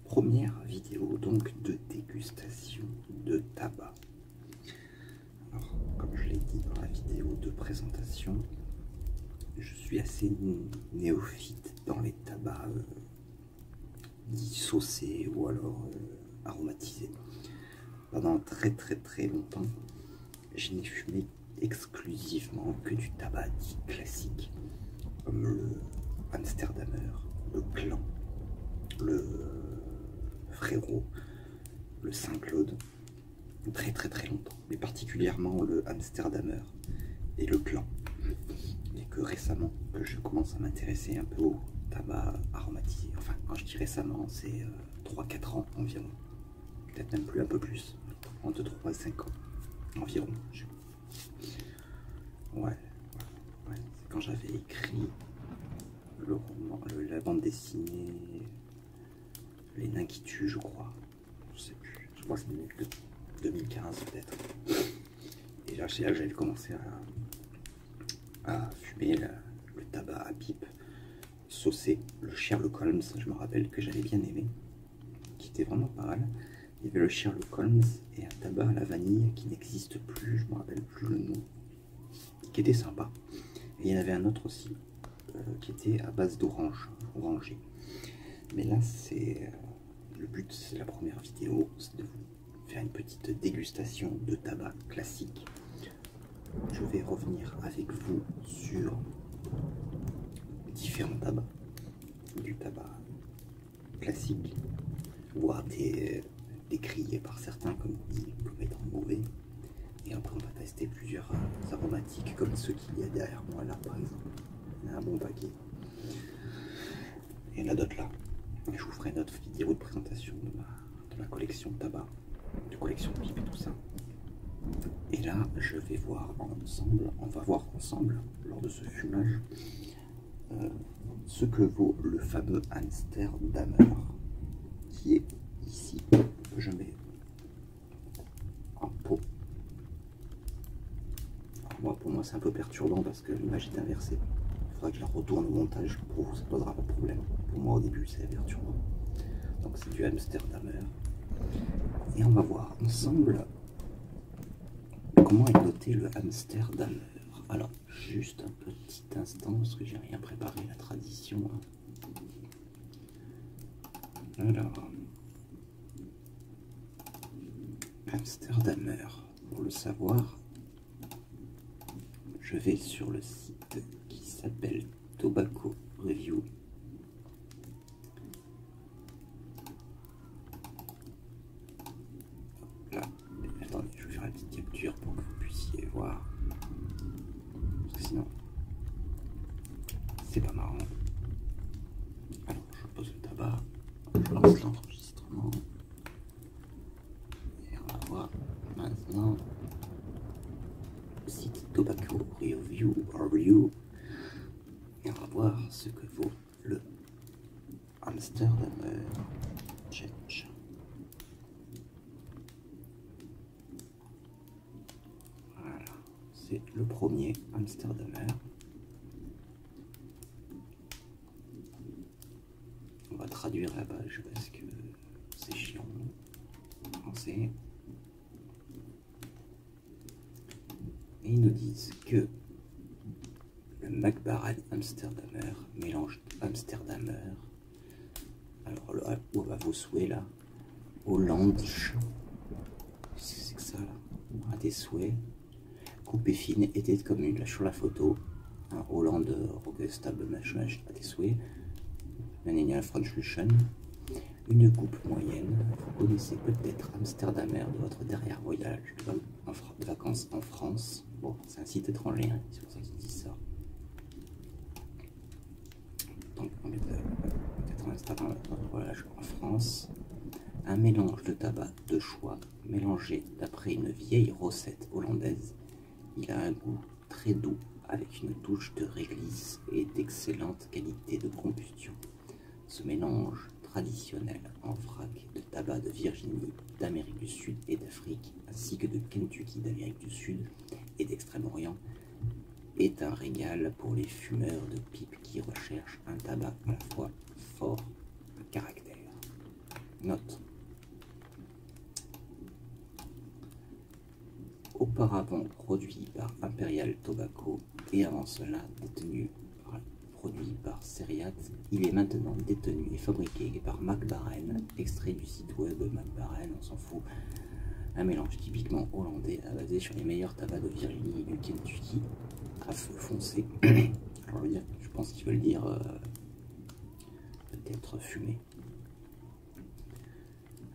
Première vidéo donc de dégustation de tabac. Alors, comme je l'ai dit dans la vidéo de présentation, je suis assez néophyte dans les tabacs dits saucés ou alors aromatisés. Pendant très longtemps, je n'ai fumé exclusivement que du tabac dit classique, comme le Amsterdamer, le Clan, le Frérot, le Saint-Claude, très longtemps, mais particulièrement le Amsterdamer et le Clan. Et que récemment, que je commence à m'intéresser un peu au tabac aromatisé. Enfin, quand je dis récemment, c'est 3-4 ans environ. Peut-être même plus, un peu plus. Entre 3 et 5 ans environ. Ouais, c'est quand j'avais écrit le roman, la bande dessinée Les Nains qui tuent, je crois. Je sais plus. Je crois que c'est 2015 peut-être. Et là, j'avais commencé à fumer le tabac à pipe saucé, le Sherlock Holmes, je me rappelle que j'avais bien aimé, qui était vraiment pas mal. Il y avait le Sherlock Holmes et un tabac à la vanille qui n'existe plus, je me rappelle plus le nom, qui était sympa. Et il y en avait un autre aussi, qui était à base d'orange, orangé. Mais là, c'est le but, c'est la première vidéo, c'est de vous faire une petite dégustation de tabac classique. Je vais revenir avec vous sur différents tabacs, du tabac classique, voire décriés par certains comme étant mauvais. Et après on va tester plusieurs aromatiques comme ceux qu'il y a derrière moi là par exemple. Il y en a un bon paquet. Et il y en a d'autres là. Et je vous ferai une autre vidéo de présentation de ma collection de tabac, de collection de pipes et tout ça. Et là, je vais voir ensemble, on va voir ensemble, lors de ce fumage, ce que vaut le fameux Amsterdamer, qui est ici, que je mets en pot. Alors pour moi, c'est un peu perturbant parce que l'image est inversée. Il faudra que je la retourne au montage. Pour vous, ça ne posera pas de problème. Pour moi, au début, c'est perturbant. Donc, c'est du Amsterdamer. Et on va voir ensemble comment est noté le Amsterdamer. Alors, juste un petit instant, parce que j'ai rien préparé, la tradition. Alors, Amsterdamer, pour le savoir, je vais sur le site qui s'appelle Tobacco Review. Là, attendez, je vais faire une petite capture pour que vous puissiez voir. Parce que sinon, c'est pas marrant. Alors, je pose le tabac, je lance l'enregistrement. Et on va voir maintenant le site Tobacco Review. Et on va voir ce que vaut le Amsterdamer Change. Voilà, c'est le premier Amsterdamer. On va traduire la page parce que c'est chiant en français. Et ils nous disent que le Mac Baren Amsterdamer, mélange Amsterdamer, alors là, à vos souhaits là, Hollande, qu'est-ce que c'est que ça là, à tes souhaits, coupé fine, était commune, là sur la photo, un Hollande Rockstable machin à tes souhaits, Manania Frenchluchen, une coupe moyenne. Vous connaissez peut-être Amsterdamer de votre dernier voyage de vacances en France. Bon, c'est un site étranger, hein, c'est pour ça qu'ils disent ça. Donc, on met peut-être Amsterdam de votre voyage en France. Un mélange de tabac de choix mélangé d'après une vieille recette hollandaise. Il a un goût très doux avec une touche de réglisse et d'excellente qualité de combustion. Ce mélange traditionnel en vrac de tabac de Virginie, d'Amérique du Sud et d'Afrique, ainsi que de Kentucky d'Amérique du Sud et d'Extrême-Orient, est un régal pour les fumeurs de pipe qui recherchent un tabac à la fois fort et caractère. Note. Auparavant produit par Imperial Tobacco et avant cela produit par Seriat, il est maintenant détenu et fabriqué par Mac Baren, extrait du site web Mac Baren, on s'en fout. Un mélange typiquement hollandais basé sur les meilleurs tabacs de Virginie et du Kentucky à feu foncé. Alors je pense qu'ils veulent dire peut-être fumé.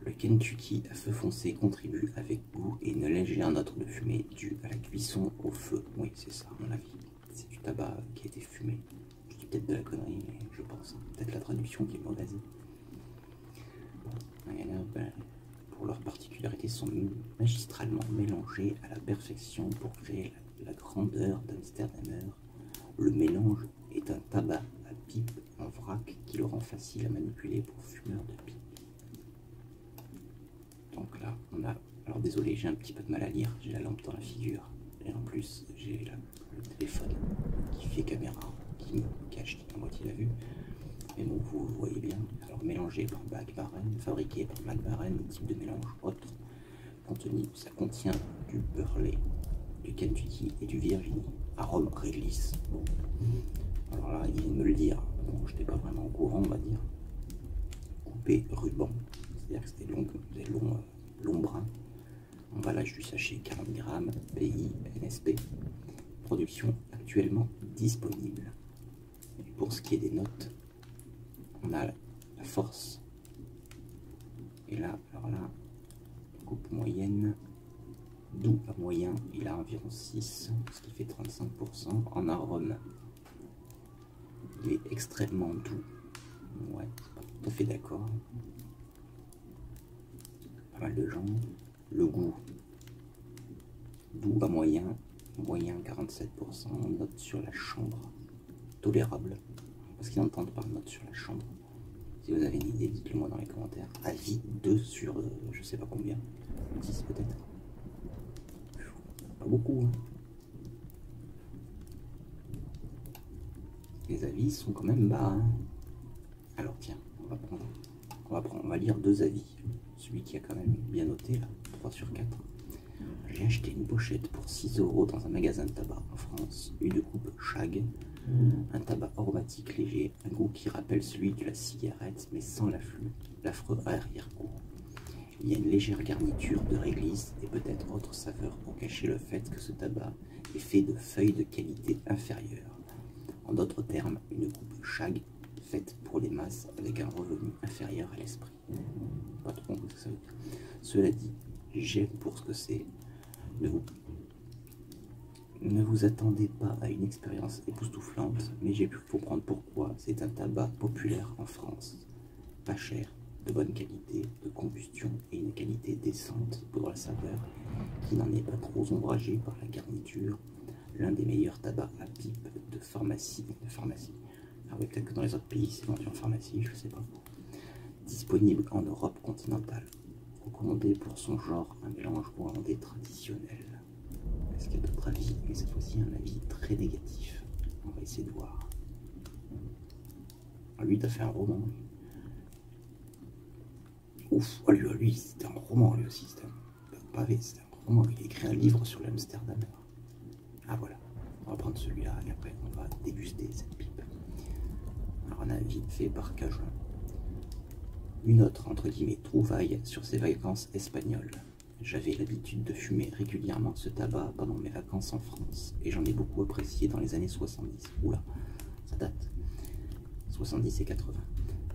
Le Kentucky à feu foncé contribue avec goût et une légère note de fumée due à la cuisson au feu. Oui, c'est ça, à mon avis. C'est du tabac qui a été fumé. Je dis peut-être de la connerie, mais je pense. Peut-être la traduction qui est mauvaise. Pour leur particularité, sont magistralement mélangés à la perfection pour créer la grandeur d'Amsterdamer. Le mélange est un tabac à pipe en vrac qui le rend facile à manipuler pour fumeurs de pipe. Donc là, on a... Alors désolé, j'ai un petit peu de mal à lire, j'ai la lampe dans la figure. Et en plus, j'ai le téléphone qui fait caméra, qui me cache la moitié de la vue. Mais bon, vous voyez bien. Alors mélangé par Mac Baren, fabriqué par Mac Baren, type de mélange autre. Contenu, ça contient du Burley, du Kentucky et du Virginie. Arôme réglisse. Bon. Alors là, il vient de me le dire. Bon, je n'étais pas vraiment au courant, on va dire. Coupé ruban. C'est-à-dire que c'était long brun. Emballage du sachet 40 grammes, pays NSP. Production actuellement disponible. Et pour ce qui est des notes, on a la force. Et là, alors là, coupe moyenne, doux à moyen, il a environ 6, ce qui fait 35%. En arôme, il est extrêmement doux. Ouais, pas tout à fait d'accord. Pas mal de gens. Le goût, doux à moyen, moyen 47%. Note sur la chambre, tolérable. Parce qu'ils entendent par note sur la chambre. Si vous avez une idée, dites-le moi dans les commentaires. Avis 2 sur je sais pas combien. 10 peut-être. Pas beaucoup. Hein. Les avis sont quand même bas. Hein. Alors tiens, on va lire 2 avis. Celui qui a quand même bien noté, là, 3 sur 4. J'ai acheté une pochette pour 6 € dans un magasin de tabac en France. Une coupe Shag. Un tabac aromatique léger, un goût qui rappelle celui de la cigarette, mais sans l'affreux arrière-goût. Il y a une légère garniture de réglisse et peut-être autre saveur pour cacher le fait que ce tabac est fait de feuilles de qualité inférieure. En d'autres termes, une coupe Shag faite pour les masses avec un revenu inférieur à l'esprit. Pas trop ce que ça veut dire. Cela dit, j'aime pour ce que c'est. Ne vous attendez pas à une expérience époustouflante, mais j'ai pu comprendre pourquoi c'est un tabac populaire en France. Pas cher, de bonne qualité, de combustion et une qualité décente pour la saveur, qui n'en est pas trop ombragée par la garniture. L'un des meilleurs tabacs à pipe de pharmacie. Ah oui, peut-être que dans les autres pays c'est vendu en pharmacie, je sais pas. Disponible en Europe continentale. Recommandé pour son genre, un mélange hollandais traditionnel. Est-ce qu'il y a d'autres avis? Mais cette fois-ci, un avis très négatif. On va essayer de voir. Ah, lui, il a fait un roman. Ouf, oh, lui c'était un roman, lui aussi. C'était un pavé, c'était un roman. Il a écrit un livre sur l'Amsterdamer. Ah, voilà. On va prendre celui-là et après, on va déguster cette pipe. Alors, un avis fait par Cajun. Une autre, entre guillemets, trouvaille sur ses vacances espagnoles. J'avais l'habitude de fumer régulièrement ce tabac pendant mes vacances en France, et j'en ai beaucoup apprécié dans les années 70. Oula, ça date. 70 et 80.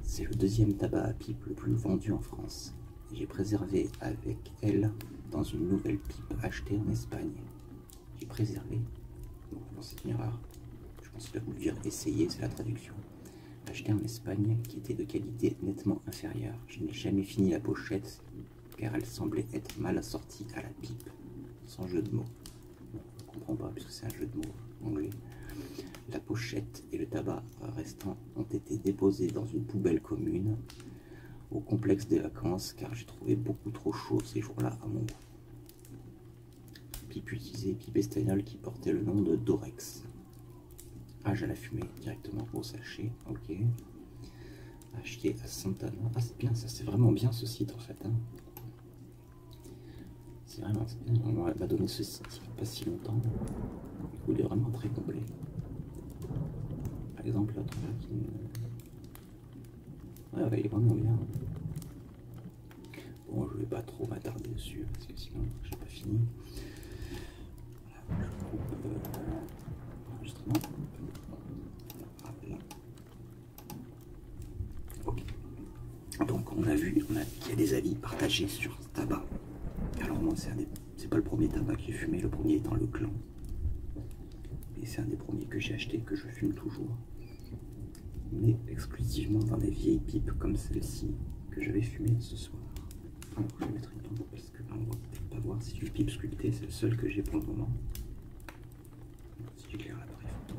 C'est le deuxième tabac à pipe le plus vendu en France. J'ai préservé avec elle dans une nouvelle pipe achetée en Espagne. J'ai préservé. Bon, c'est une erreur. Je pense qu'il a voulu dire essayer, c'est la traduction. Acheté en Espagne, qui était de qualité nettement inférieure. Je n'ai jamais fini la pochette, car elle semblait être mal assortie à la pipe, sans jeu de mots. Bon, on ne comprend pas, puisque c'est un jeu de mots anglais. La pochette et le tabac restant ont été déposés dans une poubelle commune au complexe des vacances, car j'ai trouvé beaucoup trop chaud ces jours-là à mon goût. Pipe utilisée, pipe espagnole qui portait le nom de Dorex. Ah, j'ai la fumée directement au sachet, ok. acheté à Santana. Ah, c'est bien, ça c'est vraiment bien ce site en fait. Hein. C'est vraiment bien. On m'a donné ce site il n'y a pas si longtemps. Du coup, il est vraiment très complet. Par exemple, l'autre là qui. Ouais, il est vraiment bien. Bon, je vais pas trop m'attarder dessus parce que sinon, j'ai pas fini. Voilà, je coupe l'enregistrement. Voilà. Ok. Donc, on a vu qu'il y a des avis partagés sur ce tabac. Alors, moi, c'est pas le premier tabac que j'ai fumé, le premier étant le Clan. Et c'est un des premiers que j'ai acheté, que je fume toujours. Mais exclusivement dans des vieilles pipes comme celle-ci que je vais fumer ce soir. Alors, je vais mettre une lampe parce que là, on va peut-être pas voir si j'ai pipe sculptée, c'est le seul que j'ai pour le moment. Si j'éclaire l'appareil photo,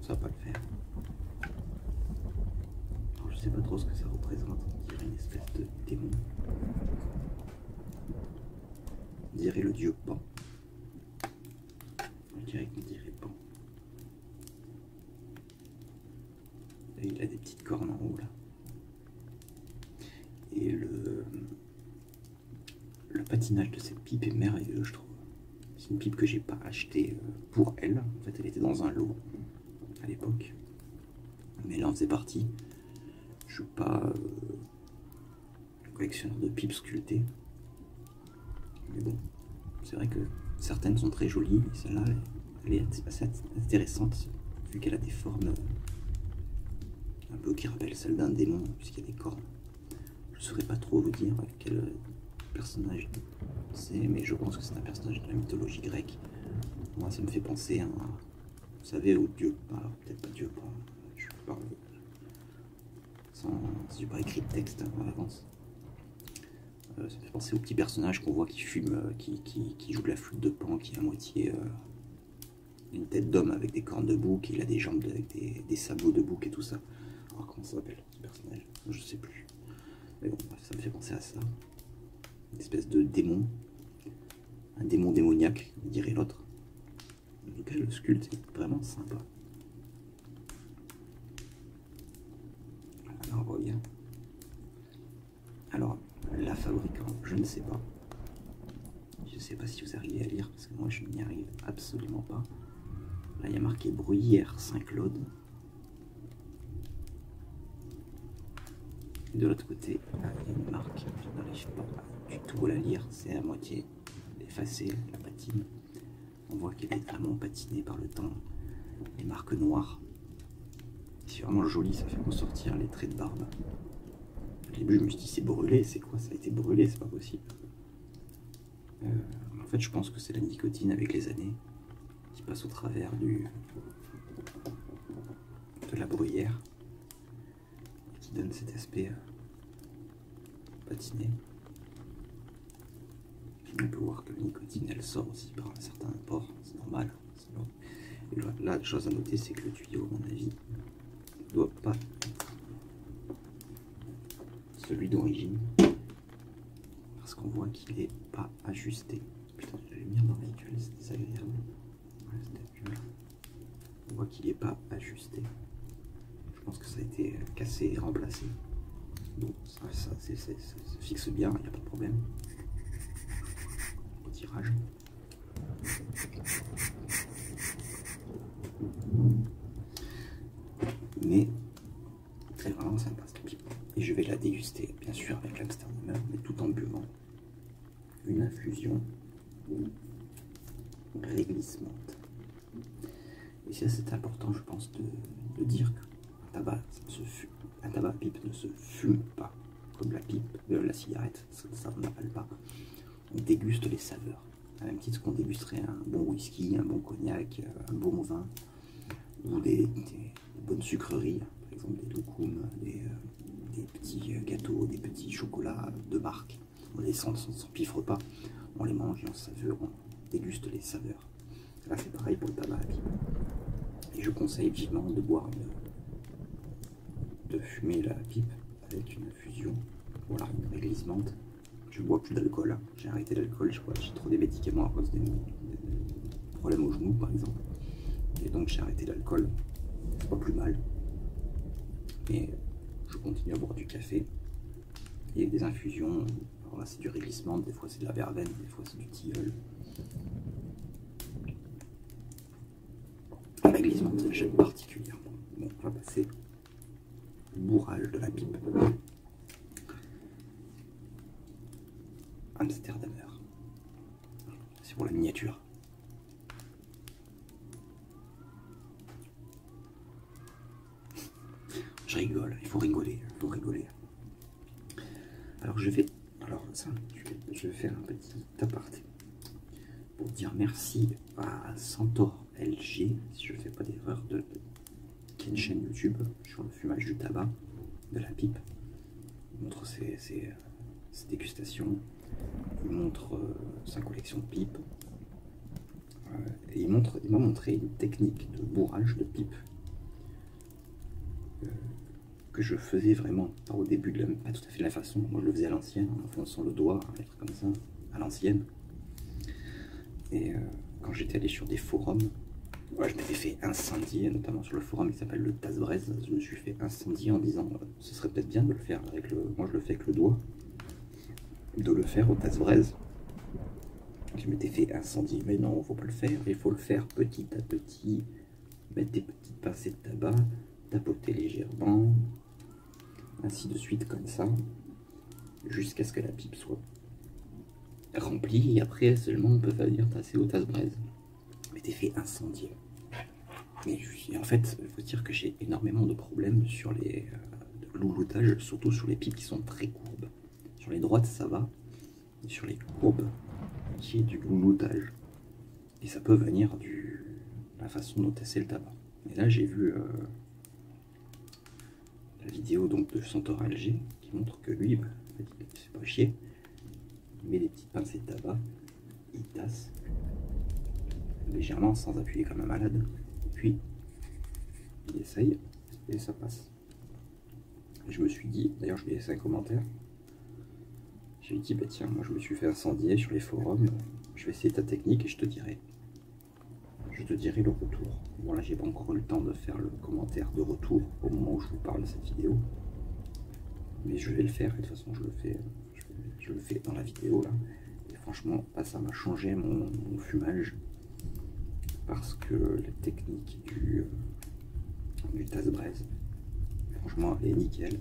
ça va pas le faire. Alors, je sais pas trop ce que ça représente, on dirait une espèce de démon. On dirait le dieu Pan. Je dirais qu'on dirait Pan. Et il a des petites cornes en haut là. Et le patinage de cette pipe est merveilleux, je trouve. C'est une pipe que j'ai pas achetée pour elle. En fait, elle était dans un lot à l'époque. Mais elle en faisait partie. Je suis pas collectionneur de pipes sculptées. Mais bon, c'est vrai que certaines sont très jolies. Et celle-là, elle est assez intéressante, vu qu'elle a des formes un peu qui rappellent celles d'un démon, puisqu'il y a des cornes. Je ne saurais pas trop vous dire quel personnage c'est, mais je pense que c'est un personnage de la mythologie grecque. Moi, ça me fait penser à, vous savez, au dieu, peut-être pas dieu, je parle sans, si j'ai pas écrit de texte à l'avance. Ça me fait penser au petit personnage qu'on voit qui fume, qui joue de la flûte de Pan, qui est à moitié une tête d'homme avec des cornes de bouc, et il a des jambes avec des sabots de bouc et tout ça. Alors comment ça s'appelle ce personnage? Je sais plus. Mais bon, ça me fait penser à ça. Une espèce de démon. Un démon démoniaque, dirait l'autre. En tout cas, le sculpte est vraiment sympa. Alors, on voit bien. Alors, la fabricant, je ne sais pas. Je ne sais pas si vous arrivez à lire, parce que moi, je n'y arrive absolument pas. Là, il y a marqué Bruyère Saint-Claude. De l'autre côté, il y a une marque, je n'arrive pas du tout à la lire, c'est à moitié effacé, la patine. On voit qu'elle est vraiment patinée par le temps, les marques noires. C'est vraiment joli, ça fait ressortir les traits de barbe. Au début, je me suis dit, c'est brûlé, c'est quoi? Ça a été brûlé, c'est pas possible. En fait, je pense que c'est la nicotine avec les années qui passe au travers de la bruyère. Qui donne cet aspect patiné. On peut voir que la nicotine elle sort aussi par un certain port, c'est normal. Et là, la chose à noter, c'est que le tuyau, à mon avis, ne doit pas être celui d'origine, parce qu'on voit qu'il n'est pas ajusté. Putain, la lumière dans la véhicule, c'est désagréable. On voit qu'il n'est pas ajusté. Je pense que ça a été cassé et remplacé. Bon, ça se fixe bien, il n'y a pas de problème. Retirage. Mais c'est vraiment sympa cette pipe. Et je vais la déguster, bien sûr, avec l'Amsterdam, mais tout en buvant une infusion réglissante. Et ça, c'est important, je pense, de dire que un tabac à pipe ne se fume pas comme la pipe de la cigarette, ça on n'appelle pas. On déguste les saveurs, à même titre qu'on dégusterait un bon whisky, un bon cognac, un bon vin, ou des bonnes sucreries, par exemple des loukoums, des petits gâteaux, des petits chocolats de marque. On les sent, on s'en piffre pas, on les mange et on saveur, on déguste les saveurs. Là c'est pareil pour le tabac à pipe. Et je conseille vivement de fumer la pipe avec une infusion, voilà, une réglissante. Je bois plus d'alcool, j'ai arrêté l'alcool, je crois, j'ai trop des médicaments à cause des problèmes aux genoux par exemple. Et donc j'ai arrêté l'alcool, c'est pas plus mal. Mais je continue à boire du café et des infusions. Alors là, c'est du réglissement, des fois c'est de la verveine, des fois c'est du tilleul. Le réglissement, j'aime particulièrement. Bon, on va passer au bourrage de la pipe. Amsterdamer. C'est pour la miniature. Je rigole, il faut rigoler, il faut rigoler. Alors je vais faire un petit aparté pour dire merci à Centaure LG, si je ne fais pas d'erreur, qui est une chaîne YouTube sur le fumage du tabac, de la pipe. Il montre ses dégustations, il montre sa collection de pipes, et il m'a montré une technique de bourrage de pipe que je faisais vraiment pas au début, pas tout à fait de la façon. Moi je le faisais à l'ancienne, en enfonçant le doigt, un truc comme ça, à l'ancienne. Et quand j'étais allé sur des forums, ouais, je m'étais fait incendier, notamment sur le forum qui s'appelle le Tasse-Braise. Je me suis fait incendier en disant ce serait peut-être bien de le faire avec le. Moi je le fais avec le doigt, de le faire au Tasse-Braise. Je m'étais fait incendier, mais non, faut pas le faire, il faut le faire petit à petit, mettre des petites pincées de tabac, tapoter légèrement, ainsi de suite comme ça, jusqu'à ce que la pipe soit remplie, et après seulement on peut venir passer au Tasse-Braise. Je m'étais fait incendier. Et en fait, il faut dire que j'ai énormément de problèmes sur les louloutages, surtout sur les pipes qui sont très courbes. Sur les droites ça va, et sur les courbes, qui est du louloutage. Et ça peut venir de la façon dont c'est le tabac. Et là j'ai vu la vidéo donc de Centaure LG qui montre que lui, bah, il fait pas chier, il met des petites pincées de tabac, il tasse légèrement sans appuyer comme un malade, puis il essaye et ça passe. Et je me suis dit, d'ailleurs je lui ai laissé un commentaire, j'ai dit bah tiens, moi je me suis fait incendier sur les forums, je vais essayer ta technique et je te dirai le retour. Voilà, j'ai pas encore eu le temps de faire le commentaire de retour au moment où je vous parle de cette vidéo, mais je vais le faire. Et de toute façon je le fais dans la vidéo là. Et franchement, ça m'a changé mon fumage, parce que la technique du Tasse-Braise, franchement, elle est nickel.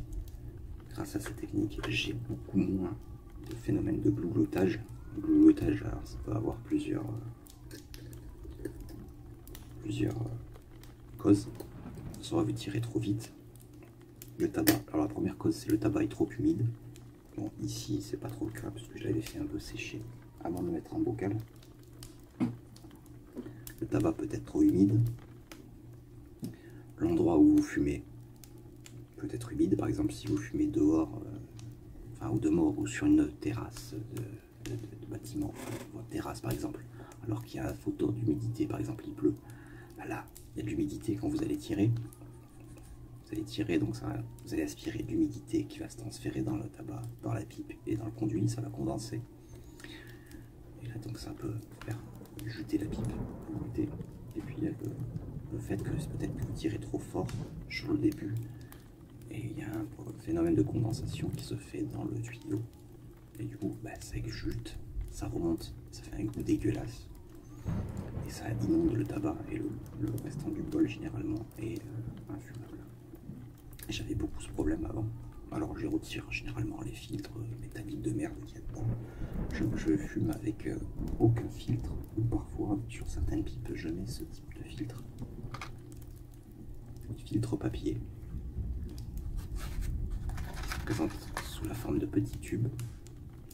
Grâce à cette technique, j'ai beaucoup moins de phénomènes de gloulotage. Gloulotage, alors ça peut avoir plusieurs causes. Soit vous tirez trop vite. Le tabac, alors la première cause, c'est le tabac est trop humide. Bon, ici c'est pas trop le cas parce que je l'avais fait un peu sécher avant de le mettre en bocal. Le tabac peut être trop humide. L'endroit où vous fumez peut être humide, par exemple si vous fumez dehors, enfin ou dehors ou sur une terrasse de bâtiment, votre terrasse par exemple, alors qu'il y a un faux taux d'humidité, par exemple il pleut, ben là il y a de l'humidité. Quand vous allez tirer, donc ça, vous allez aspirer de l'humidité qui va se transférer dans le tabac, dans la pipe et dans le conduit, ça va condenser. Et là donc ça peut faire jeter la pipe, et puis il y a le fait que c'est peut-être que vous tirez trop fort sur le début, et il y a un phénomène de condensation qui se fait dans le tuyau, et du coup bah, ça jute, ça remonte, ça fait un goût dégueulasse, et ça inonde le tabac, et le restant du bol généralement est infumable. J'avais beaucoup ce problème avant, alors je retire généralement les filtres métalliques de merde qu'il y a dedans. Je fume avec aucun filtre, ou parfois sur certaines pipes je mets ce type de filtre, filtre papier, présente sous la forme de petits tubes.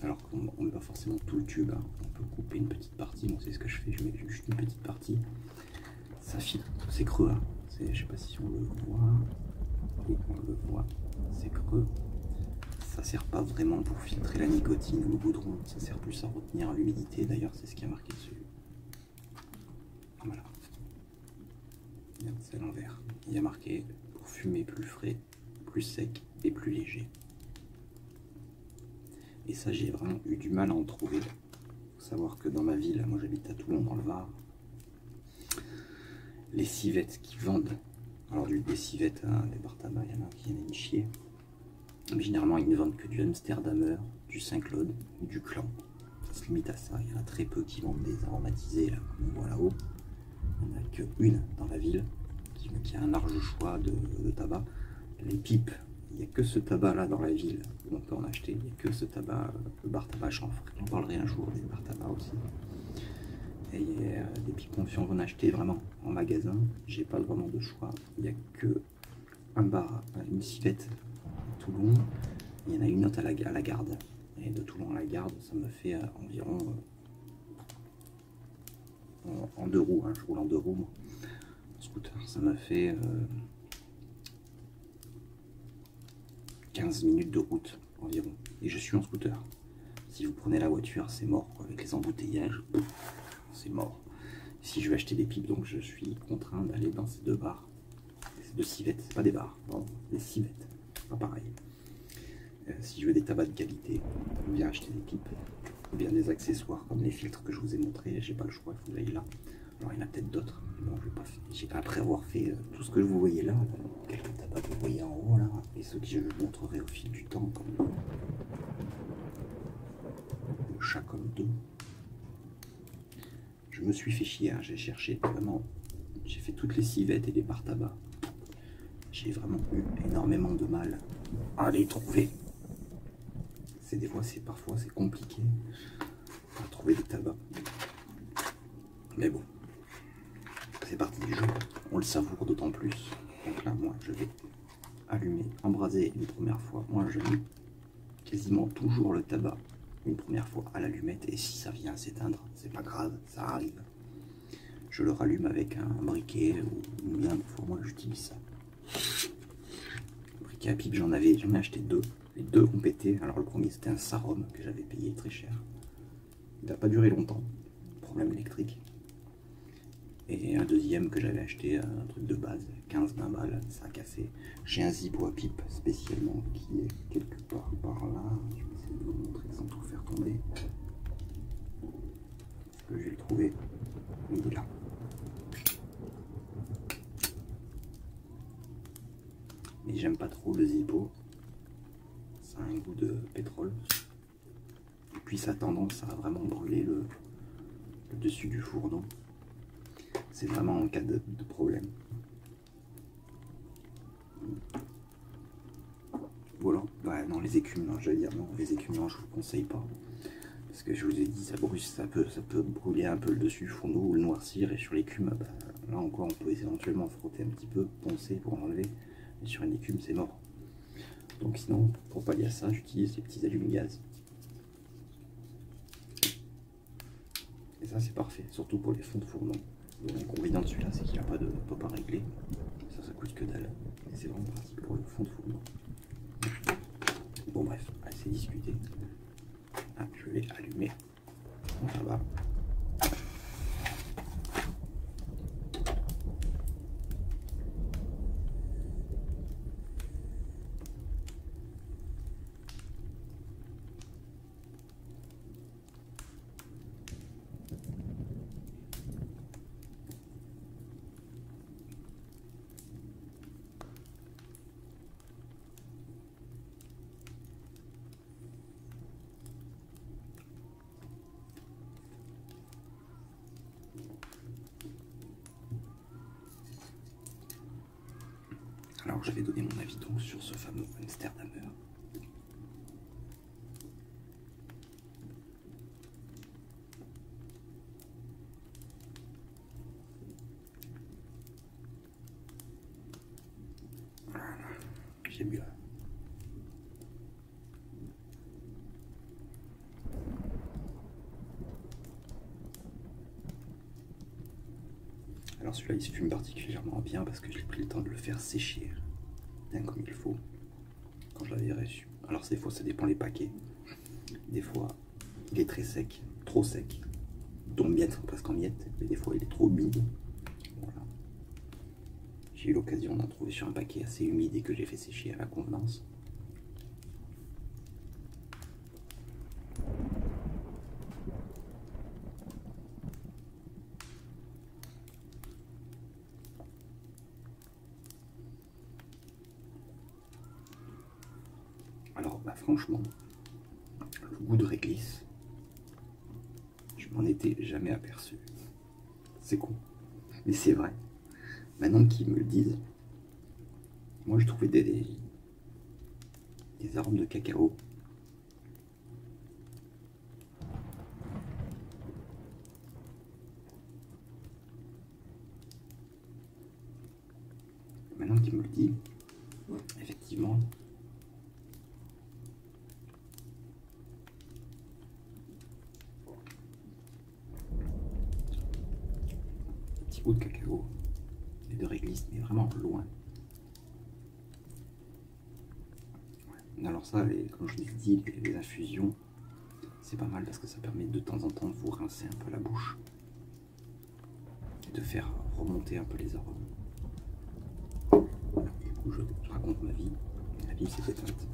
Alors on ne met pas forcément tout le tube, hein. On peut couper une petite partie. Moi c'est ce que je fais, je mets juste une petite partie. Ça filtre, c'est creux, hein. Je sais pas si on le voit. Oui, on le voit, c'est creux. Ça sert pas vraiment pour filtrer la nicotine ou le goudron, ça sert plus à retenir l'humidité. D'ailleurs c'est ce qui est marqué dessus. Voilà, c'est à l'envers. Il y a marqué pour fumer plus frais, plus sec et plus léger. Et ça j'ai vraiment eu du mal à en trouver. Faut savoir que dans ma ville, moi j'habite à Toulon dans le Var, les civettes qui vendent, alors des civettes, hein, des bar tabac, il y en a qui viennent chier. Mais généralement, ils ne vendent que du Amsterdamer, du Saint-Claude, du Clan. Ça se limite à ça. Il y en a très peu qui vendent des aromatisés, là, comme on voit là-haut. Il n'y en a qu'une dans la ville qui a un large choix de tabac. Les pipes, il n'y a que ce tabac-là dans la ville où on peut en acheter. Il n'y a que ce tabac, le bar tabac chanfre. J'en parlerai un jour des bar tabac aussi. Et des pipes si on veut en acheter vraiment en magasin, j'ai pas vraiment de choix. Il n'y a que un bar, une civette à Toulon. Il y en a une autre à la Garde. Et de Toulon à la Garde, ça me fait environ en 2 roues. Hein, je roule en 2 roues, moi, en scooter. Ça me fait 15 minutes de route environ. Et je suis en scooter. Si vous prenez la voiture, c'est mort, quoi. Avec les embouteillages, c'est mort. Si je veux acheter des pipes, donc je suis contraint d'aller dans ces 2 bars. Ces 2 civettes, c'est pas des bars, pardon, des civettes, pas pareil. Si je veux des tabacs de qualité, ou bien acheter des pipes, ou bien des accessoires comme les filtres que je vous ai montrés, j'ai pas le choix, il faut que j'aille là. Alors il y en a peut-être d'autres, bon, je vais pas faire. Après avoir fait tout ce que vous voyez là, quelques tabacs que vous voyez en haut là, et ceux que je vous montrerai au fil du temps, comme le chat comme 2. Je me suis fait chier, hein, j'ai cherché vraiment, j'ai fait toutes les civettes et les bars tabac. J'ai vraiment eu énormément de mal à les trouver. Parfois c'est compliqué à trouver des tabacs. Mais bon, c'est parti du jeu, on le savoure d'autant plus. Donc là, moi, je vais allumer, embraser une première fois. Moi, je mets quasiment toujours le tabac une première fois à l'allumette. Et si ça vient s'éteindre, c'est pas grave, ça arrive. Je le rallume avec un briquet ou bien des fois, moi, j'utilise ça. Briquet à pipe, j'en ai acheté 2. Les 2 ont pété. Alors le premier, c'était un Sarum que j'avais payé très cher. Il n'a pas duré longtemps. Problème électrique. Et un deuxième que j'avais acheté, un truc de base, 15-20 balles, ça a cassé. J'ai un zippo à pipe spécialement qui est quelque part par là. Je vais essayer de vous montrer sans tout faire tomber. Est-ce que je vais le trouver? Il est là. Mais j'aime pas trop le zippo. Ça a un goût de pétrole. Et puis ça a tendance à vraiment brûler le dessus du fourneau. C'est vraiment en cas de problème. Voilà, ouais, non, les écumes, non, j'allais dire non, les écumes, non, je vous le conseille pas. Parce que je vous ai dit, ça brûle, ça peut brûler un peu le dessus du fourneau ou le noircir. Et sur l'écume, bah, là encore, on peut éventuellement frotter un petit peu, poncer pour enlever. Mais sur une écume, c'est mort. Donc sinon, pour pallier à ça, j'utilise les petits allumes-gaz. Et ça, c'est parfait, surtout pour les fonds de fourneau. L'inconvénient de celui-là, c'est qu'il n'a pas de pop à régler. Ça coûte que dalle. Et c'est vraiment pratique pour le fond de fourneau. Bon bref, assez discuté. Ah, je vais allumer mon tabac. Alors je vais donner mon avis donc sur ce fameux Amsterdamer. Voilà, j'ai mieux. Alors celui-là il se fume particulièrement bien parce que j'ai pris le temps de le faire sécher bien comme il faut quand je l'avais reçu. Alors des fois ça dépend les paquets. Des fois il est très sec, trop sec, dont miettes presque en miettes, mais des fois il est trop humide. Voilà. J'ai eu l'occasion d'en trouver sur un paquet assez humide et que j'ai fait sécher à la convenance. franchement, le goût de réglisse, je m'en étais jamais aperçu. C'est con, mais c'est vrai. Maintenant qu'ils me le disent, moi je trouvais des arômes de cacao. Maintenant qu'il me le dit, effectivement, petit goût de cacao et de réglisse, mais vraiment loin. Alors ça, comme je l'ai dit, les infusions, c'est pas mal parce que ça permet de temps en temps de vous rincer un peu la bouche et de faire remonter un peu les arômes. Alors, du coup, je raconte ma vie. Ma vie s'est éteinte.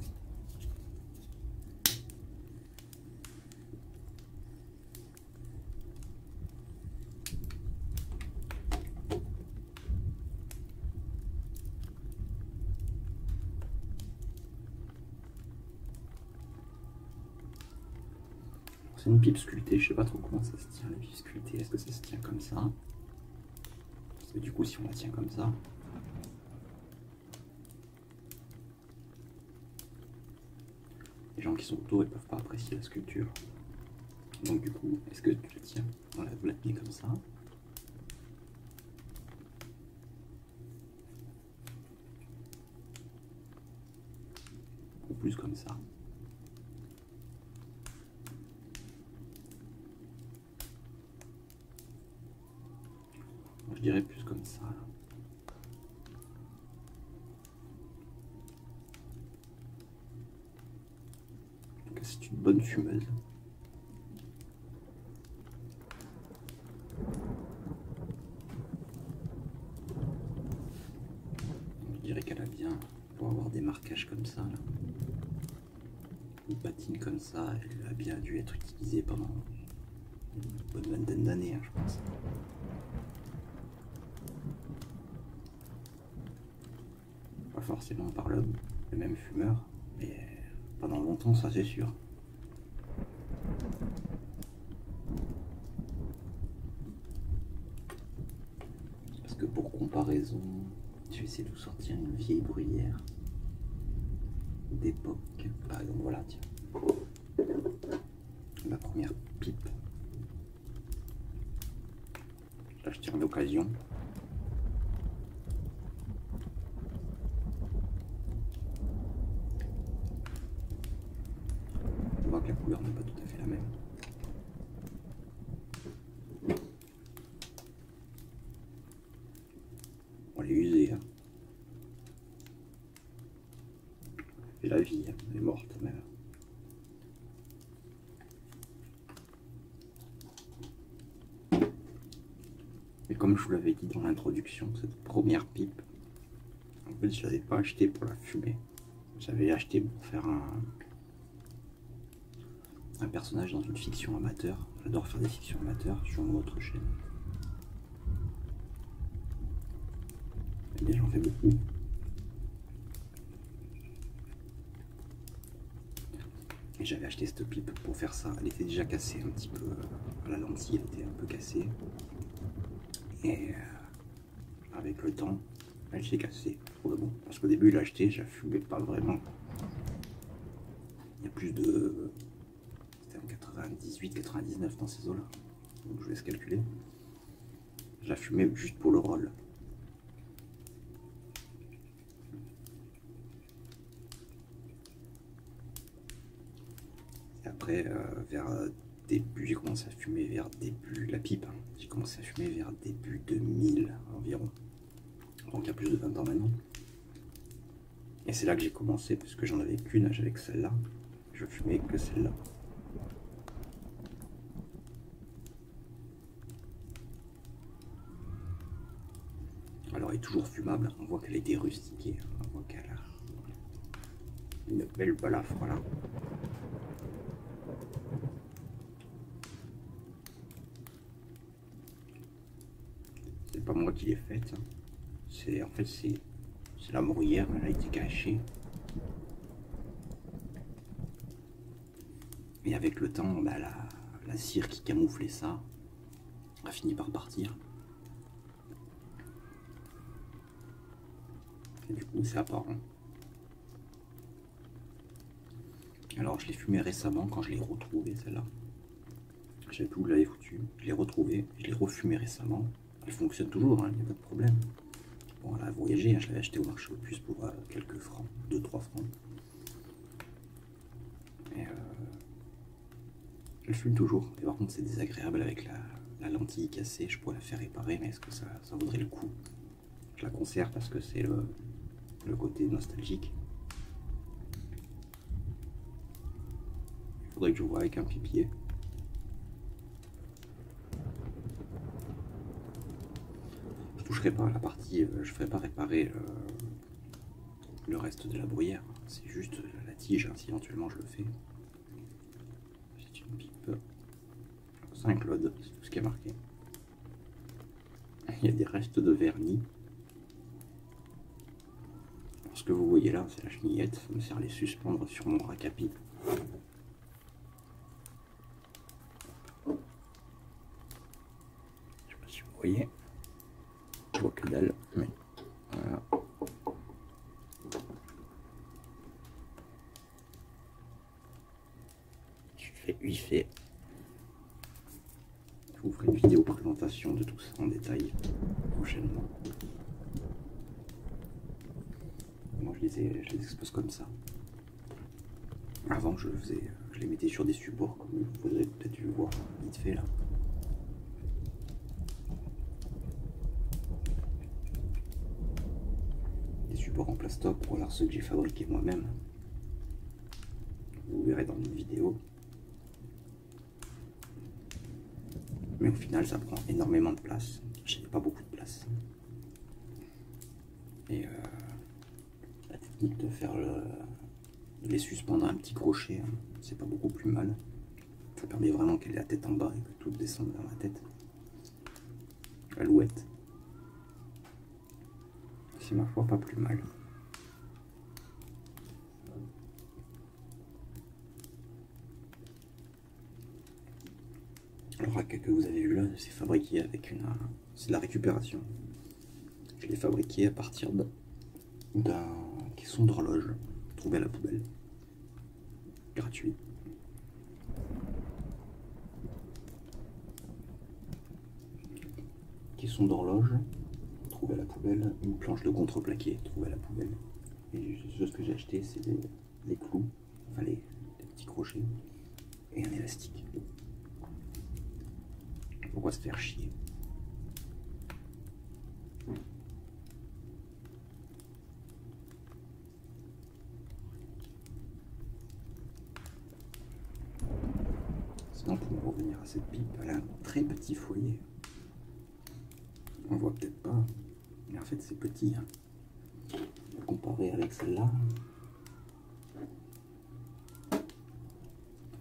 C'est une pipe sculptée, je sais pas trop comment ça se tient, la pipe sculptée. Est-ce que ça se tient comme ça? Parce que du coup, si on la tient comme ça, les gens qui sont autour, ils peuvent pas apprécier la sculpture. Donc du coup, est-ce que tu la tiens? Voilà, vous la tenez comme ça. Ou plus comme ça. Moi, je dirais plus comme ça. Là. En tout cas, c'est une bonne fumeuse. Je dirais qu'elle a bien, pour avoir des marquages comme ça, là. Une patine comme ça, elle a bien dû être utilisée pendant une bonne vingtaine d'années, hein, je pense. Pas forcément par le même fumeur, mais pendant longtemps, ça c'est sûr. Parce que pour comparaison, je vais essayer de vous sortir une vieille bruyère d'époque. Par exemple, voilà, tiens. La première pipe. J'ai acheté en occasion. On voit que la couleur n'est pas tout à fait la même. On l'est usée. Hein. Et la vie, hein, elle est morte même. Et comme je vous l'avais dit dans l'introduction, cette première pipe, en fait, je ne l'avais pas achetée pour la fumer. J'avais acheté pour faire un personnage dans une fiction amateur. J'adore faire des fictions amateurs sur une autre chaîne. Et bien, j'en fais beaucoup. Et j'avais acheté cette pipe pour faire ça. Elle était déjà cassée un petit peu. La lentille elle était un peu cassée. Et avec le temps, elle s'est cassée pour le bon. Parce qu'au début, je l'ai acheté, je la fumais pas vraiment. Il y a plus de... C'était en 98, 99 dans ces eaux-là. Donc je vous laisse calculer. Je la fumais juste pour le rôle. Et après, vers début, j'ai commencé à fumer vers début, la pipe, hein. J'ai commencé à fumer vers début 2000 environ. Donc il y a plus de 20 ans maintenant. Et c'est là que j'ai commencé, parce que j'en avais qu'une, j'avais que celle-là. Je fumais que celle-là. Alors elle est toujours fumable, on voit qu'elle a été rustiquée, on voit qu'elle a une belle balafre là. C'est pas moi qui l'ai faite, hein. En fait c'est la bruyère, elle a été cachée. avec le temps, bah, la cire qui camouflait ça a fini par partir. Et du coup, c'est apparent. Alors, je l'ai fumé récemment quand je l'ai retrouvé, celle-là. Je savais plus où je l'avais foutu. Je l'ai retrouvé, je l'ai refumé récemment. Elle fonctionne toujours, il n'y a pas de problème. Bon, elle a voyagé, hein, je l'avais acheté au marché aux puces pour quelques francs, 2-3 francs. Et elle fume toujours. Et par contre, c'est désagréable avec la lentille cassée. Je pourrais la faire réparer, mais est-ce que ça vaudrait le coup? Je la conserve parce que c'est le côté nostalgique. Il faudrait que je vois avec un pipier. Je toucherai pas à la partie, je ferai pas réparer le reste de la bruyère. C'est juste la tige, hein, si éventuellement je le fais. C'est une pipe 5 lods, c'est tout ce qui est marqué. Il y a des restes de vernis. Alors, ce que vous voyez là, c'est la chenillette. Ça me sert à les suspendre sur mon rack à pipe. Je sais pas si vous voyez. Je vois que dalle, mais voilà. Je fais 8 faits. Je vous ferai une vidéo présentation de tout ça en détail prochainement. Moi je les expose comme ça. Avant je les mettais sur des supports comme vous avez peut-être dû le voir vite fait là. Des supports en plastoc, ou alors ceux que j'ai fabriqués moi-même. Vous verrez dans une vidéo. Mais au final ça prend énormément de place. J'ai pas beaucoup de place. Et la technique de faire de les suspendre à un petit crochet, hein, c'est pas beaucoup plus mal. Ça permet vraiment qu'elle ait la tête en bas et que tout descende vers la tête. Alouette. C'est ma foi pas plus mal. Le rack que vous avez vu là, c'est fabriqué avec c'est de la récupération. Je l'ai fabriqué à partir d'un caisson d'horloge trouvé à la poubelle. Gratuit. Caisson d'horloge trouvé à la poubelle, une planche de contreplaqué trouvée à la poubelle. Et ce que j'ai acheté, c'est des clous, enfin les petits crochets et un élastique. Pourquoi se faire chier? Sinon, pour revenir à cette pipe, elle a un très petit foyer. On voit peut-être pas, mais en fait c'est petit. Hein. Comparé avec celle-là,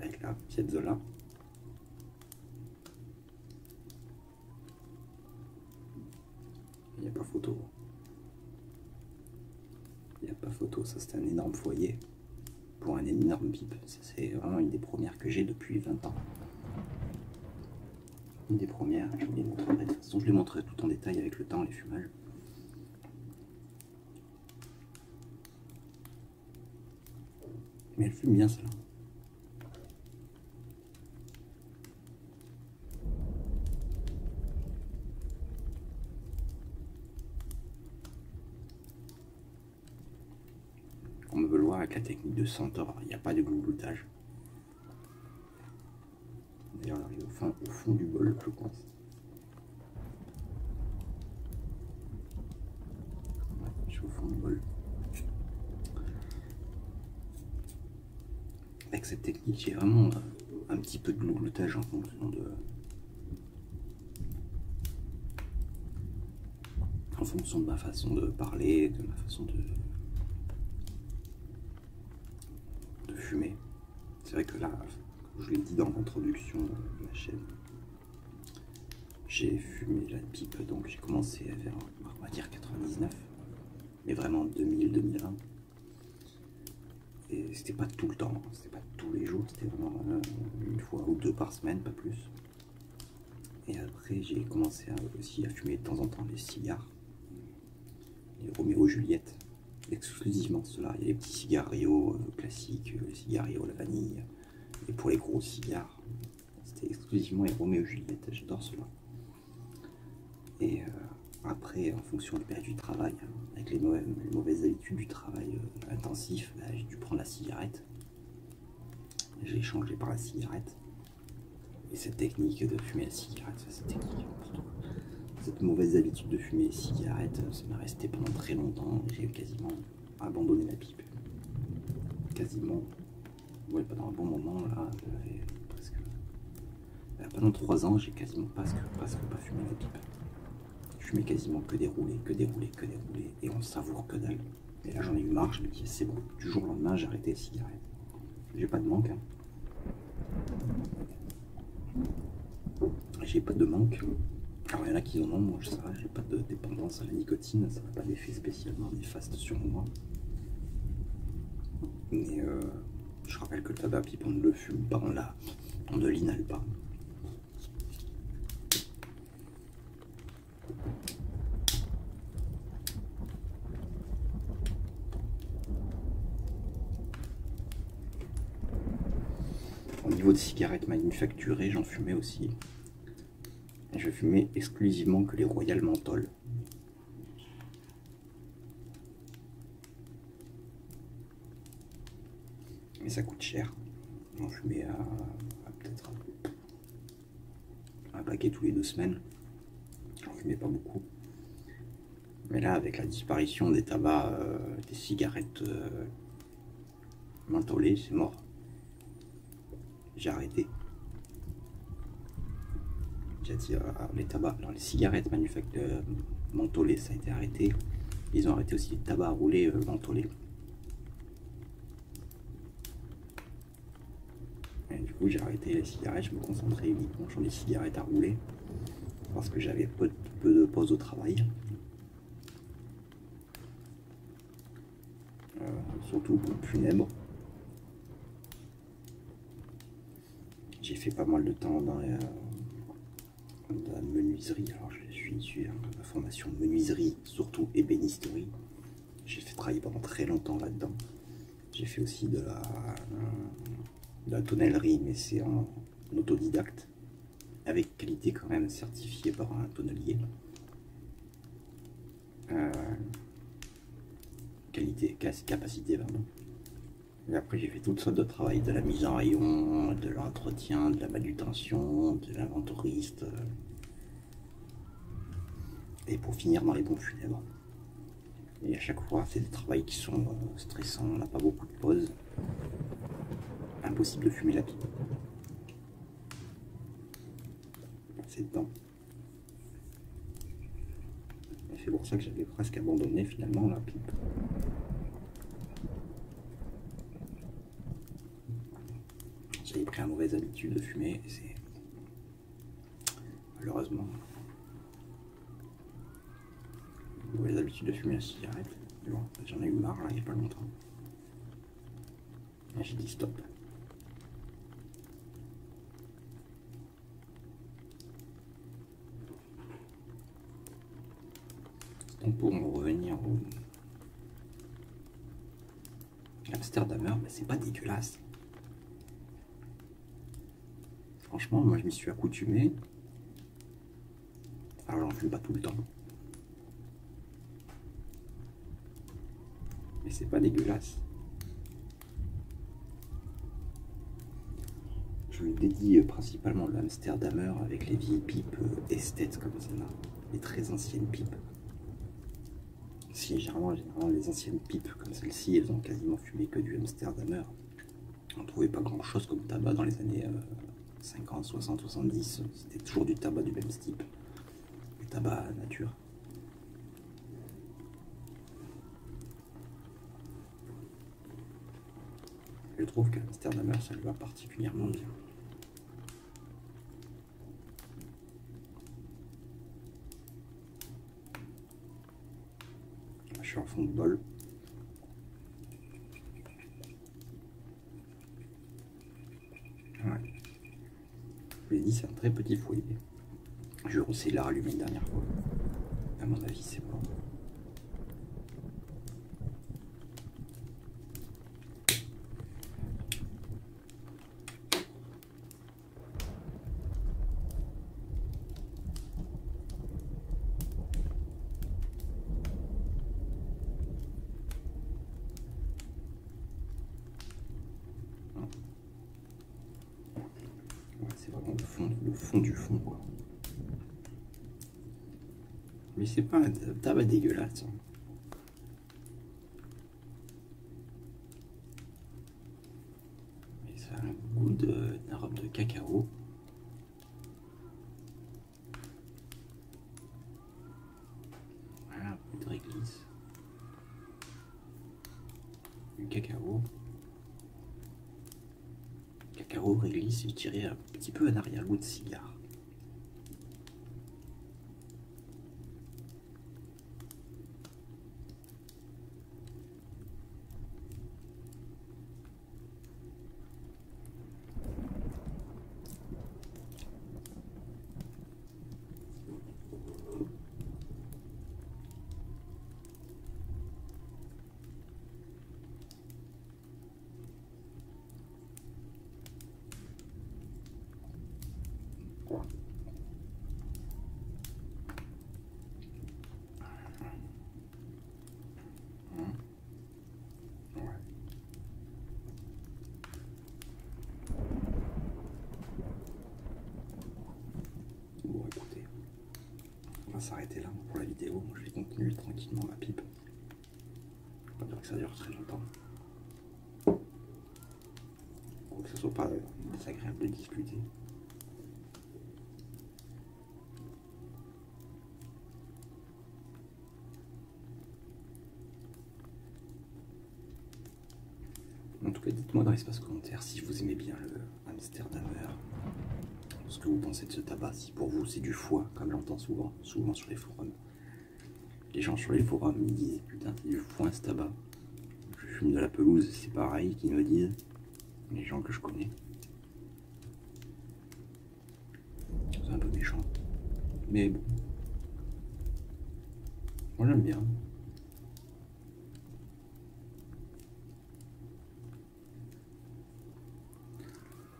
avec la Piazzolla. Il n'y a pas photo. Il n'y a pas photo, ça c'est un énorme foyer pour un énorme pipe. C'est vraiment une des premières que j'ai depuis 20 ans. Une des premières, je vous les montrerai. De toute façon, je les montrerai tout en détail avec le temps, les fumages. Mais elle fume bien celle-là. On me veut le voir avec la technique de Centaure, il n'y a pas de glougloutage. D'ailleurs, on arrive au fond du bol, je pense. Ouais, je suis au fond du bol. Avec cette technique, j'ai vraiment un petit peu de glougloutage en fonction de ma façon de parler, de ma façon de fumer. C'est vrai que là, je l'ai dit dans l'introduction de la chaîne, j'ai fumé la pipe, donc j'ai commencé vers, on va dire 99, mais vraiment 2000-2001. Et c'était pas tout le temps, c'était pas tous les jours, c'était vraiment une fois ou deux par semaine, pas plus. Et après, j'ai commencé aussi à fumer de temps en temps des cigares, les Roméo Juliette, exclusivement ceux-là. Il y a les petits cigarillos classiques, les cigarillos à la vanille. Et pour les gros cigares, c'était exclusivement les Roméo Juliette, j'adore ceux-là. Et après, en fonction du période du travail, avec les mauvaises habitudes du travail intensif, bah, j'ai dû prendre la cigarette. J'ai changé par la cigarette. Et cette technique de fumer la cigarette, cette technique, cette mauvaise habitude de fumer les cigarettes, ça m'est resté pendant très longtemps. J'ai quasiment abandonné la pipe. Quasiment. Ouais, pendant un bon moment, là, j'avais presque... Pendant 3 ans, j'ai quasiment presque pas fumé la pipe. Je fumais quasiment que des roulés, et on savoure que dalle. Et là, j'en ai eu marre, je me dis, c'est bon, du jour au lendemain, j'ai arrêté les cigarettes. J'ai pas de manque, hein. J'ai pas de manque. Alors il y en a qui en ont, moi ça va, j'ai pas de dépendance à la nicotine, ça n'a pas d'effet spécialement néfaste sur moi. Mais je rappelle que le tabac pipe, on ne le fume pas, on ne l'inhale pas. Au niveau de cigarettes manufacturées, j'en fumais aussi. Et je fumais exclusivement que les Royal Menthol. Mais ça coûte cher. J'en fumais à peut-être un paquet tous les 2 semaines. J'en fumais pas beaucoup. Mais là, avec la disparition des tabacs, des cigarettes mentholées, c'est mort. J'ai arrêté. J'ai dit les tabacs, alors les cigarettes mentholées, ça a été arrêté. Ils ont arrêté aussi les tabacs à rouler mentholés. Et du coup, j'ai arrêté les cigarettes, je me concentrais uniquement sur les cigarettes à rouler parce que j'avais peu de pauses au travail. Surtout pour le funèbre. J'ai fait pas mal de temps dans la menuiserie. Alors je suis issu de la formation menuiserie, surtout ébénisterie. J'ai fait travailler pendant très longtemps là-dedans. J'ai fait aussi de la tonnellerie, mais c'est en autodidacte, avec qualité quand même certifiée par un tonnelier. Capacité, pardon. Et après j'ai fait toutes sortes de travail, de la mise en rayon, de l'entretien, de la manutention, de l'inventoriste. Et pour finir dans les pompes funèbres. Et à chaque fois, c'est des travails qui sont stressants, on n'a pas beaucoup de pauses. Impossible de fumer la pipe. C'est dedans. Et c'est pour ça que j'avais presque abandonné finalement la pipe. J'avais pris la mauvaise habitude de fumer et c'est malheureusement une mauvaise habitude de fumer la cigarette. Bon, j'en ai eu marre là il n'y a pas longtemps. Et j'ai dit stop. Donc pour en revenir au Amsterdamer, ben c'est pas dégueulasse. Franchement, moi je m'y suis accoutumé. Alors j'en fume pas tout le temps. Mais c'est pas dégueulasse. Je le dédie principalement l'Amsterdamer avec les vieilles pipes esthètes comme ça là. Les très anciennes pipes. Si, généralement les anciennes pipes comme celle-ci, elles ont quasiment fumé que du Amsterdamer. On ne trouvait pas grand chose comme tabac dans les années 50, 60, 70. C'était toujours du tabac du même type. Du tabac nature. Je trouve que l'Amsterdamer, ça lui va particulièrement bien. Je suis en fond de bol. c'est un très petit foyer. Je vais essayer de la rallumer une dernière fois. À mon avis, c'est bon. Ouais, c'est vraiment le fond du fond, quoi. Mais c'est pas un tabac dégueulasse. Hein. Mais ça a un goût d'arôme de cacao. Voilà, un peu de réglisse. Du cacao. Cacao, réglisse, je dirais un petit peu un arrière-goût de cigare. Bon, écoutez, on va s'arrêter là pour la vidéo. Moi, je vais continuer tranquillement ma pipe. Je ne vais pas dire que ça dure très longtemps. Pour que ce soit pas désagréable de discuter. En tout cas, dites-moi dans l'espace commentaire si vous aimez bien le Amsterdamer, ce que vous pensez de ce tabac, si pour vous c'est du foie, comme j'entends souvent sur les forums. Les gens sur les forums me disent putain c'est du foin ce tabac. Je fume de la pelouse, c'est pareil qu'ils me disent. Les gens que je connais. C'est un peu méchant. Mais bon. Moi j'aime bien.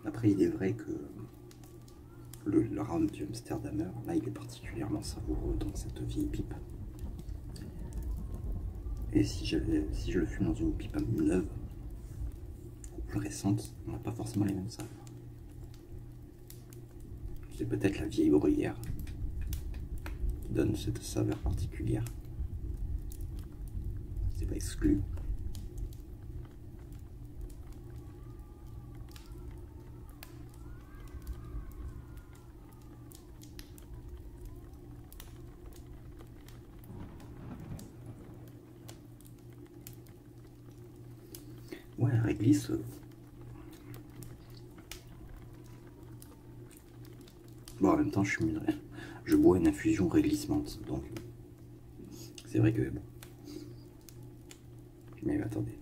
Après il est vrai que le round du Amsterdamer, là il est particulièrement savoureux dans cette vieille pipe. Et si je le fume dans une pipe neuve, ou plus récente, on n'a pas forcément les mêmes saveurs. C'est peut-être la vieille bruyère qui donne cette saveur particulière. C'est pas exclu. Ouais, la réglisse. Bon, en même temps, je bois une infusion réglissante, donc c'est vrai que bon. Mais attendez.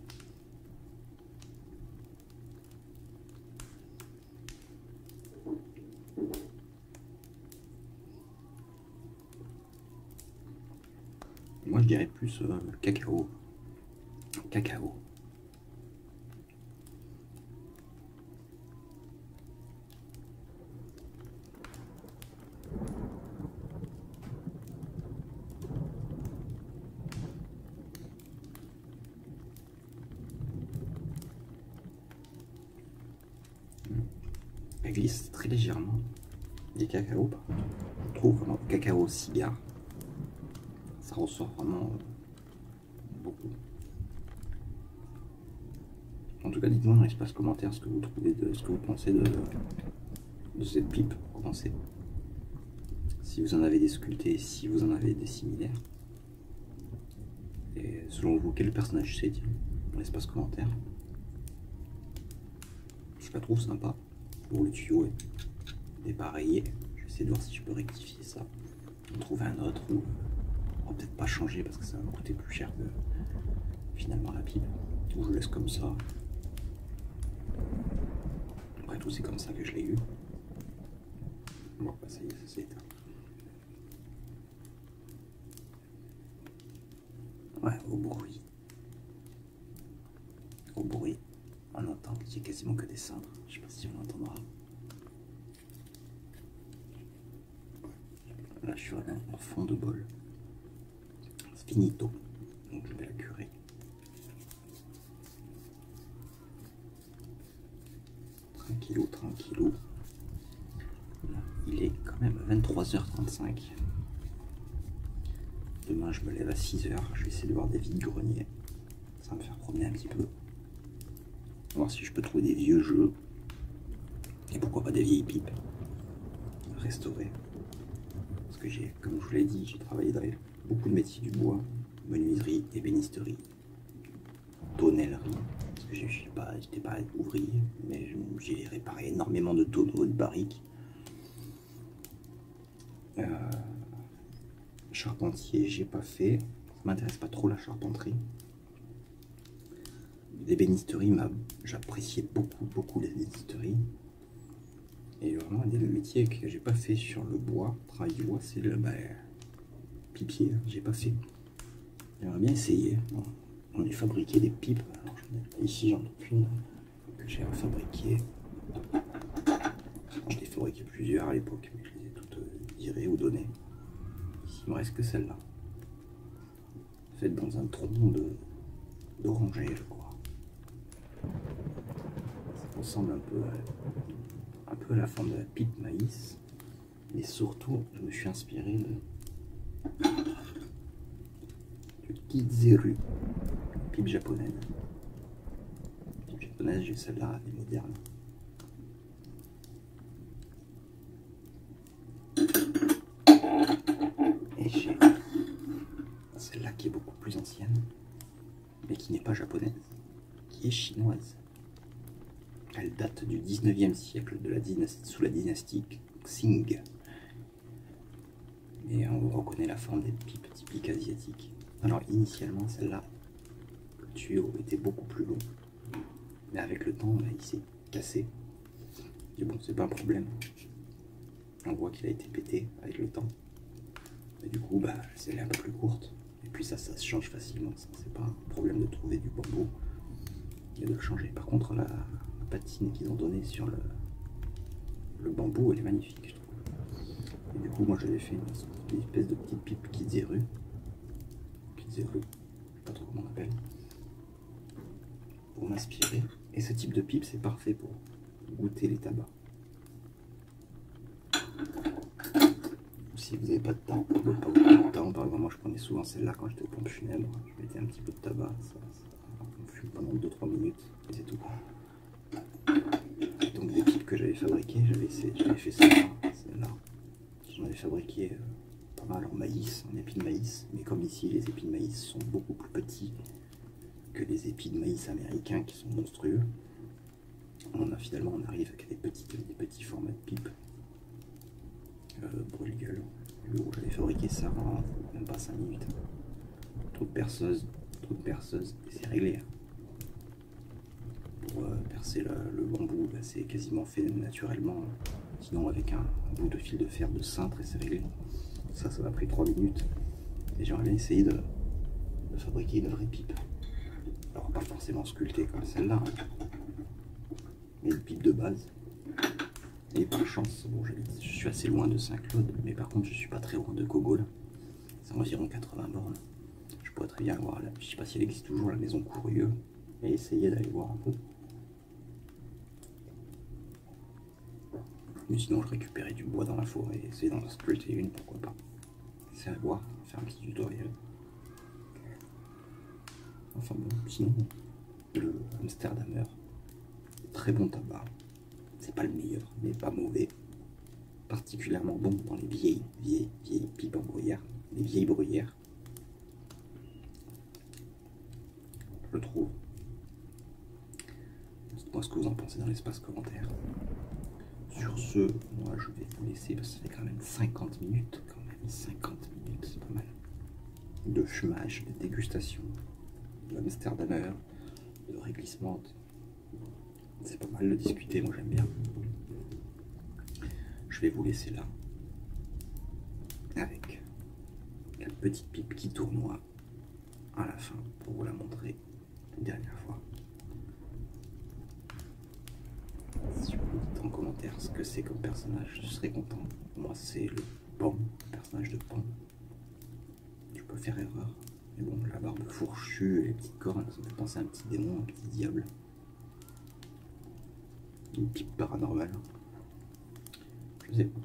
Moi, je dirais plus cacao. Cacao. Elle glisse très légèrement. Des cacao, par contre. Je trouve vraiment cacao cigare. Ça ressort vraiment beaucoup. En tout cas, dites-moi dans l'espace commentaire ce que vous trouvez ce que vous pensez de cette pipe. Pensez. Si vous en avez des sculptés, si vous en avez des similaires. Et selon vous, quel personnage c'est, dans l'espace commentaire. Je la trouve sympa. Pour le tuyau est dépareillé. Je vais essayer de voir si je peux rectifier ça. En trouver un autre ou on va peut-être pas changer parce que ça va me coûter plus cher que finalement la pipe. Ou je laisse comme ça. Après tout, c'est comme ça que je l'ai eu. Bon, bah, ça y est, ça s'est éteint. Ouais, au bruit. Au bruit, on entend qu'il y a quasiment que des cendres. Je sais pas si on l'entendra. Là, je suis en fond de bol. C'est finito. Donc, je vais la curer. Tranquillou, tranquillou. Là, il est quand même 23h35. Demain, je me lève à 6h. Je vais essayer de voir des vides-greniers. Ça va me faire promener un petit peu. Voir si je peux trouver des vieux jeux. Et pourquoi pas des vieilles pipes. Restaurer. Parce que j'ai, comme je vous l'ai dit, j'ai travaillé dans beaucoup de métiers du bois. Menuiserie, ébénisterie, tonnellerie. Parce que j'étais pas ouvrier, mais j'ai réparé énormément de tonneaux, de barriques. Charpentier, j'ai pas fait. Ça m'intéresse pas trop la charpenterie. L'ébénisterie, j'appréciais beaucoup l'ébénisterie. Et vraiment, un des métiers que j'ai pas fait sur le bois, travail du bois, c'est le pipier. J'ai pas fait. J'aimerais bien essayer. On est fabriqué des pipes. Alors, ici, j'en ai une que j'ai fabriquée. J'en ai fabriqué plusieurs à l'époque, mais je les ai toutes virées ou données. Ici, il me reste que celle-là. Faite dans un tronc d'oranger, je crois. Ça ressemble un peu à la forme de la pipe maïs. Mais surtout, je me suis inspiré de Kizeru, pipe japonaise. Pipe japonaise, j'ai celle-là, elle est moderne. Et j'ai celle-là qui est beaucoup plus ancienne, mais qui n'est pas japonaise, qui est chinoise. Elle date du 19e siècle, sous la dynastie Qing. Et on reconnaît la forme des pipes typiques asiatiques. Alors initialement, celle-là, le tuyau était beaucoup plus long. Mais avec le temps, il s'est cassé. Et bon, c'est pas un problème. On voit qu'il a été pété avec le temps. Et du coup, elle est un peu plus courte. Et puis ça se change facilement. C'est pas un problème de trouver du bambou et de le changer. Par contre, la patine qu'ils ont donnée sur le bambou, elle est magnifique, je trouve. Et du coup, moi, j'avais fait une espèce de petite pipe Kizeru. Kizeru, je sais pas trop comment on appelle. Pour m'inspirer. Et ce type de pipe, c'est parfait pour goûter les tabacs. Si vous n'avez pas de temps, pas beaucoup de temps, par exemple, moi je prenais souvent celle-là quand j'étais aux pompes funèbres. Je mettais un petit peu de tabac, on fume pendant 2-3 minutes, et c'est tout. Donc des pipes que j'avais fabriquées, j'avais fait celle-là. J'en avais fabriqué pas mal en maïs, en épis de maïs, mais comme ici les épis de maïs sont beaucoup plus petits que les épis de maïs américains qui sont monstrueux, on arrive avec des petits formats de pipes. Brûle-gueule. J'avais fabriqué ça en même pas 5 minutes. Trop de perceuse, et c'est réglé. Pour percer le bambou, c'est quasiment fait naturellement. Sinon, avec un bout de fil de fer de cintre, et c'est réglé. Ça m'a pris 3 minutes. Et j'aurais bien essayé de fabriquer une vraie pipe. Alors, pas forcément sculptée comme celle-là, hein, mais une pipe de base. Et par chance, bon, je suis assez loin de Saint-Claude, mais par contre, je suis pas très loin de Cogolles. C'est environ 80 bornes. Je pourrais très bien voir, je sais pas si elle existe toujours, la maison Courrieux, et essayer d'aller voir un peu. Mais sinon, je récupérais du bois dans la forêt et essayer d'en sculpter une, pourquoi pas. C'est à voir, faire un petit tutoriel. Enfin bon, sinon, le Amsterdamer, très bon tabac. C'est pas le meilleur, mais pas mauvais. Particulièrement bon dans les vieilles pipes en bruyère, les vieilles bruyères. Je le trouve. Dites-moi ce que vous en pensez dans l'espace commentaire. Sur ce, moi je vais vous laisser parce que ça fait quand même 50 minutes. 50 minutes, c'est pas mal. De fumage, de dégustation, de Amsterdamer, de réglissement. C'est pas mal de discuter, moi j'aime bien. je vais vous laisser là, avec la petite pipe qui tournoie à la fin, pour vous la montrer une dernière fois. Si vous me dites en commentaire ce que c'est comme personnage, je serai content. Moi, c'est le Pan, le personnage de Pan. Tu peux faire erreur. Mais bon, la barbe fourchue et les petites cornes, ça me fait penser à un petit démon, un petit diable. Une pipe paranormale. Je sais pas.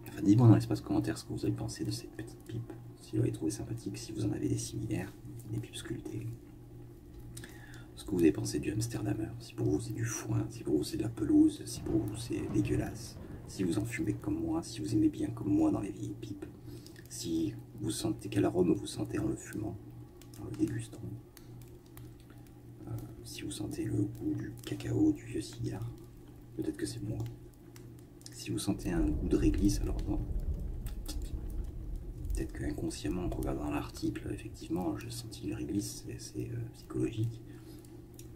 Enfin, dites-moi dans l'espace commentaire ce que vous avez pensé de cette petite pipe. Si vous l'avez trouvé sympathique, si vous en avez des similaires, des pipes sculptées. Ce que vous avez pensé du Amsterdamer, si pour vous c'est du foin, si pour vous c'est de la pelouse, si pour vous c'est dégueulasse, si vous en fumez comme moi, si vous aimez bien comme moi dans les vieilles pipes, si vous sentez quel arôme vous sentez en le fumant, en le dégustant, si vous sentez le goût du cacao, du vieux cigare, peut-être que c'est moi. Si vous sentez un goût de réglisse, alors bon, peut-être qu'inconsciemment en regardant l'article, effectivement, j'ai senti une réglisse, c'est psychologique.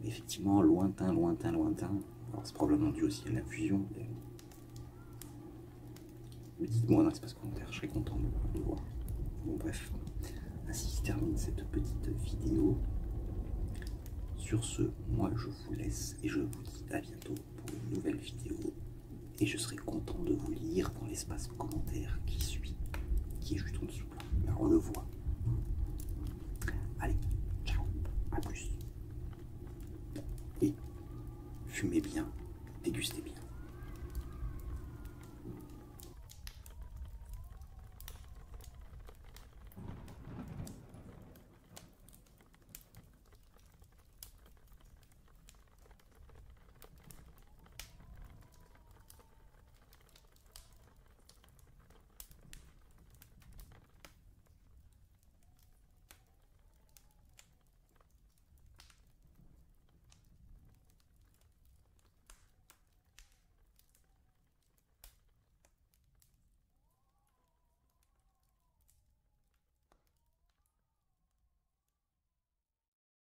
Effectivement, lointain. Alors c'est probablement dû aussi à l'infusion. Mais dites-moi dans l'espace commentaire, je serais content de voir. Bon bref, ainsi se termine cette petite vidéo. Sur ce, moi je vous laisse et je vous dis à bientôt pour une nouvelle vidéo. Et je serai content de vous lire dans l'espace commentaire qui suit, qui est juste en dessous. Alors on le voit.